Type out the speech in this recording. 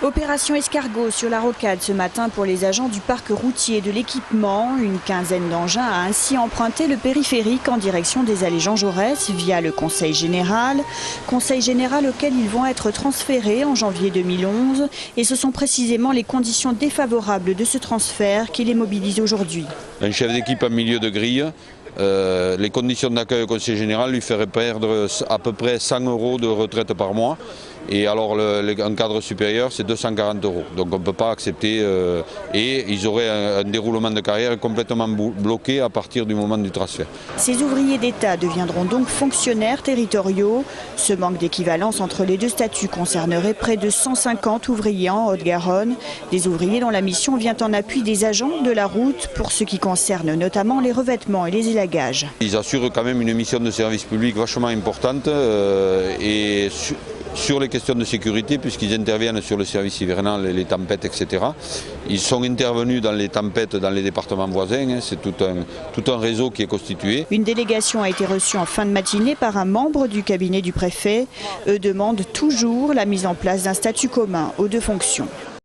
Opération escargot sur la rocade ce matin pour les agents du parc routier de l'équipement. Une quinzaine d'engins a ainsi emprunté le périphérique en direction des allées Jean Jaurès via le Conseil général. Conseil général auquel ils vont être transférés en janvier 2011. Et ce sont précisément les conditions défavorables de ce transfert qui les mobilisent aujourd'hui. Un chef d'équipe en milieu de grille. Les conditions d'accueil au Conseil général lui feraient perdre à peu près 100 € de retraite par mois. Et alors un cadre supérieur, c'est 240 €. Donc on ne peut pas accepter. Et ils auraient un déroulement de carrière complètement bloqué à partir du moment du transfert. Ces ouvriers d'État deviendront donc fonctionnaires territoriaux. Ce manque d'équivalence entre les deux statuts concernerait près de 150 ouvriers en Haute-Garonne. Des ouvriers dont la mission vient en appui des agents de la route pour ce qui concerne notamment les revêtements et les élagages. Ils assurent quand même une mission de service public vachement importante et sur les questions de sécurité, puisqu'ils interviennent sur le service hivernal, les tempêtes, etc. Ils sont intervenus dans les tempêtes dans les départements voisins, c'est tout un réseau qui est constitué. Une délégation a été reçue en fin de matinée par un membre du cabinet du préfet. Eux demandent toujours la mise en place d'un statut commun aux deux fonctions.